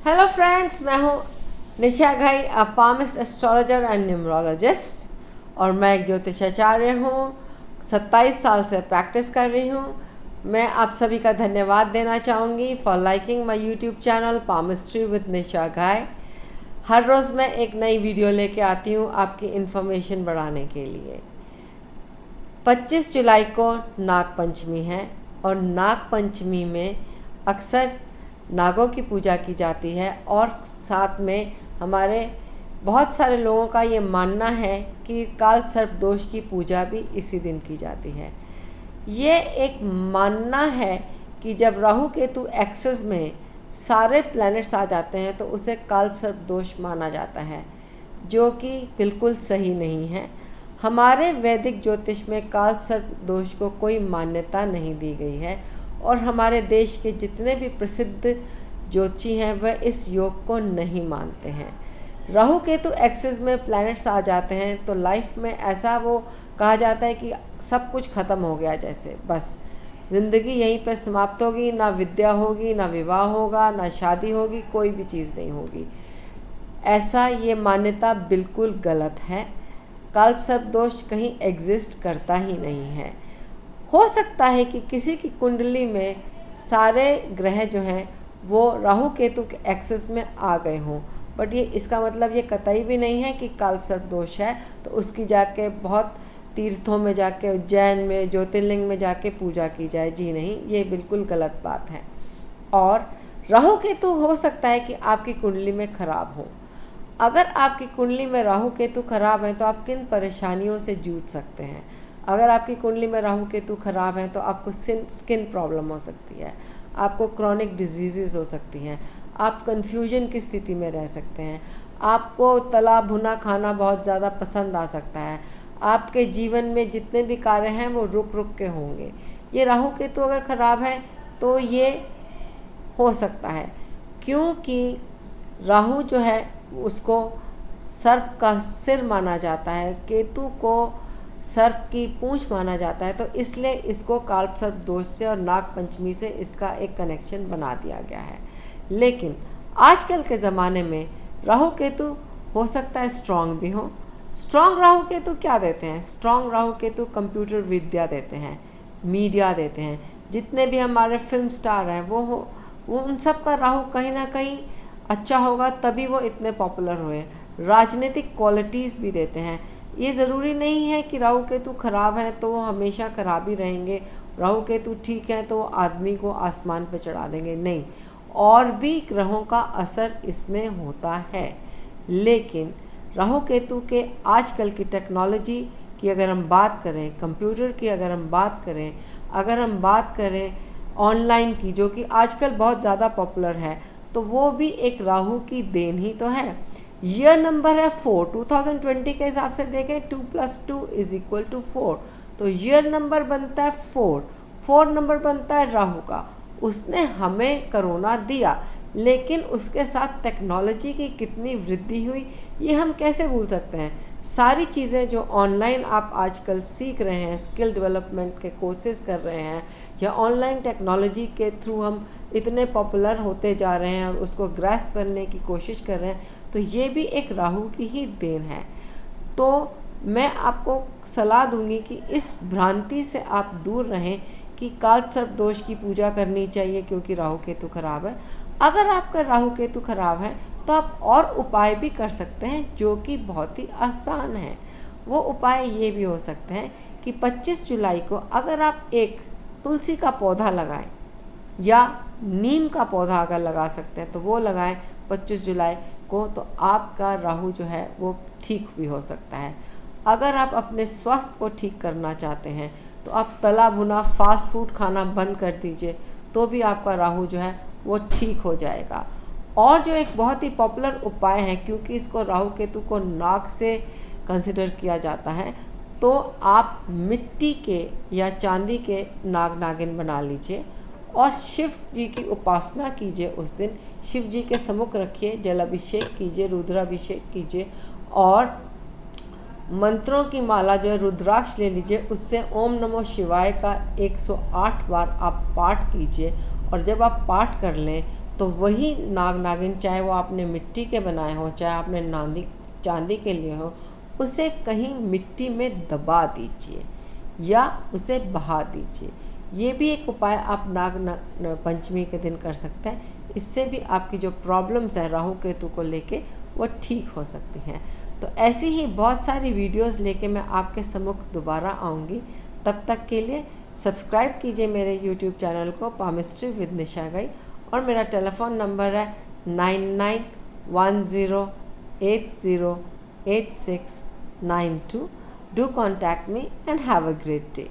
Hello friends, मैं हूँ निशा घई, अ palmist astrologer and numerologist, और मैं एक ज्योतिषाचार्य हूँ। 27 साल से प्रैक्टिस कर रही हूँ। मैं आप सभी का धन्यवाद देना चाहूँगी for liking my YouTube channel palmistry with Nisha Ghai. हर रोज़ मैं एक नई वीडियो लेके आती हूँ आपकी इन्फॉर्मेशन बढ़ाने के लिए। 25 जुलाई को नाग पंचमी है और नाग पंचमी में अक्सर नागों की पूजा की जाती है, और साथ में हमारे बहुत सारे लोगों का ये मानना है कि काल सर्प दोष की पूजा भी इसी दिन की जाती है। ये एक मानना है कि जब राहु केतु एक्सेस में सारे प्लैनेट्स आ जाते हैं तो उसे काल सर्प दोष माना जाता है, जो कि बिल्कुल सही नहीं है। हमारे वैदिक ज्योतिष में काल सर्प दोष को कोई मान्यता नहीं दी गई है, और हमारे देश के जितने भी प्रसिद्ध ज्योतिषी हैं वह इस योग को नहीं मानते हैं। राहु केतु एक्सिस में प्लैनेट्स आ जाते हैं तो लाइफ में ऐसा वो कहा जाता है कि सब कुछ ख़त्म हो गया, जैसे बस ज़िंदगी यहीं पे समाप्त होगी, ना विद्या होगी, ना विवाह होगा, ना शादी होगी, कोई भी चीज़ नहीं होगी। ऐसा ये मान्यता बिल्कुल गलत है। काल सर्प दोष कहीं एग्जिस्ट करता ही नहीं है। हो सकता है कि किसी की कुंडली में सारे ग्रह जो हैं वो राहु केतु के एक्सेस में आ गए हों, बट ये इसका मतलब ये कतई भी नहीं है कि काल सर्प दोष है तो उसकी जाके बहुत तीर्थों में जाके, उज्जैन में, ज्योतिर्लिंग में जाके पूजा की जाए। जी नहीं, ये बिल्कुल गलत बात है। और राहु केतु हो सकता है कि आपकी कुंडली में खराब हो। अगर आपकी कुंडली में राहु केतु खराब है तो आप किन परेशानियों से जूझ सकते हैं। अगर आपकी कुंडली में राहु केतु खराब है तो आपको स्किन प्रॉब्लम हो सकती है, आपको क्रॉनिक डिजीज़ हो सकती हैं, आप कन्फ्यूजन की स्थिति में रह सकते हैं, आपको तला भुना खाना बहुत ज़्यादा पसंद आ सकता है, आपके जीवन में जितने भी कार्य हैं वो रुक रुक के होंगे। ये राहु केतु अगर ख़राब है तो ये हो सकता है, क्योंकि राहु जो है उसको सर्प का सिर माना जाता है, केतु को सर्प की पूंछ माना जाता है, तो इसलिए इसको काल सर्प दोष से और नाग पंचमी से इसका एक कनेक्शन बना दिया गया है। लेकिन आजकल के ज़माने में राहु केतु हो सकता है स्ट्रांग भी हो। स्ट्रांग राहु केतु क्या देते हैं? स्ट्रांग राहु केतु कंप्यूटर विद्या देते हैं, मीडिया देते हैं। जितने भी हमारे फिल्म स्टार हैं वो उन सब का राहु कहीं ना कहीं अच्छा होगा, तभी वो इतने पॉपुलर हुए। राजनीतिक क्वालिटीज़ भी देते हैं। ये ज़रूरी नहीं है कि राहु केतु खराब हैं तो वो हमेशा खराब ही रहेंगे, राहु केतु ठीक है तो वो आदमी को आसमान पर चढ़ा देंगे, नहीं। और भी ग्रहों का असर इसमें होता है। लेकिन राहु केतु के आजकल की टेक्नोलॉजी की अगर हम बात करें, कंप्यूटर की अगर हम बात करें, अगर हम बात करें ऑनलाइन की, जो कि आजकल बहुत ज़्यादा पॉपुलर है, तो वो भी एक राहु की देन ही तो है। ईयर नंबर है 4, 2020 के हिसाब से देखें 2 + 2 = 4, तो ईयर नंबर बनता है 4 नंबर बनता है राहु का। उसने हमें कोरोना दिया, लेकिन उसके साथ टेक्नोलॉजी की कितनी वृद्धि हुई ये हम कैसे भूल सकते हैं। सारी चीज़ें जो ऑनलाइन आप आजकल सीख रहे हैं, स्किल डेवलपमेंट के कोर्सेज कर रहे हैं, या ऑनलाइन टेक्नोलॉजी के थ्रू हम इतने पॉपुलर होते जा रहे हैं और उसको ग्रैस्प करने की कोशिश कर रहे हैं, तो ये भी एक राहु की ही देन है। तो मैं आपको सलाह दूंगी कि इस भ्रांति से आप दूर रहें कि काल सर्प दोष की पूजा करनी चाहिए क्योंकि राहु केतु खराब है। अगर आपका राहु केतु खराब है तो आप और उपाय भी कर सकते हैं जो कि बहुत ही आसान है। वो उपाय ये भी हो सकते हैं कि 25 जुलाई को अगर आप एक तुलसी का पौधा लगाएं या नीम का पौधा अगर लगा सकते हैं तो वो लगाएं 25 जुलाई को, तो आपका राहु जो है वो ठीक भी हो सकता है। अगर आप अपने स्वास्थ्य को ठीक करना चाहते हैं तो आप तला भुना फास्ट फूड खाना बंद कर दीजिए, तो भी आपका राहु जो है वो ठीक हो जाएगा। और जो एक बहुत ही पॉपुलर उपाय है, क्योंकि इसको राहु केतु को नाग से कंसिडर किया जाता है, तो आप मिट्टी के या चांदी के नाग नागिन बना लीजिए और शिव जी की उपासना कीजिए। उस दिन शिव जी के सम्मुख रखिए, जलाभिषेक कीजिए, रुद्राभिषेक कीजिए, और मंत्रों की माला जो है रुद्राक्ष ले लीजिए, उससे ओम नमो शिवाय का 108 बार आप पाठ कीजिए। और जब आप पाठ कर लें तो वही नाग नागिन, चाहे वो आपने मिट्टी के बनाए हो, चाहे आपने चांदी के लिए हो, उसे कहीं मिट्टी में दबा दीजिए या उसे बहा दीजिए। ये भी एक उपाय आप पंचमी के दिन कर सकते हैं। इससे भी आपकी जो प्रॉब्लम्स है राहु केतु को लेके वो ठीक हो सकती हैं। तो ऐसी ही बहुत सारी वीडियोस लेके मैं आपके सम्मुख दोबारा आऊँगी। तब तक के लिए सब्सक्राइब कीजिए मेरे यूट्यूब चैनल को पामिस्ट्री विद निशा गई, और मेरा टेलीफोन नंबर है 9910808692। Do contact me and have a great day.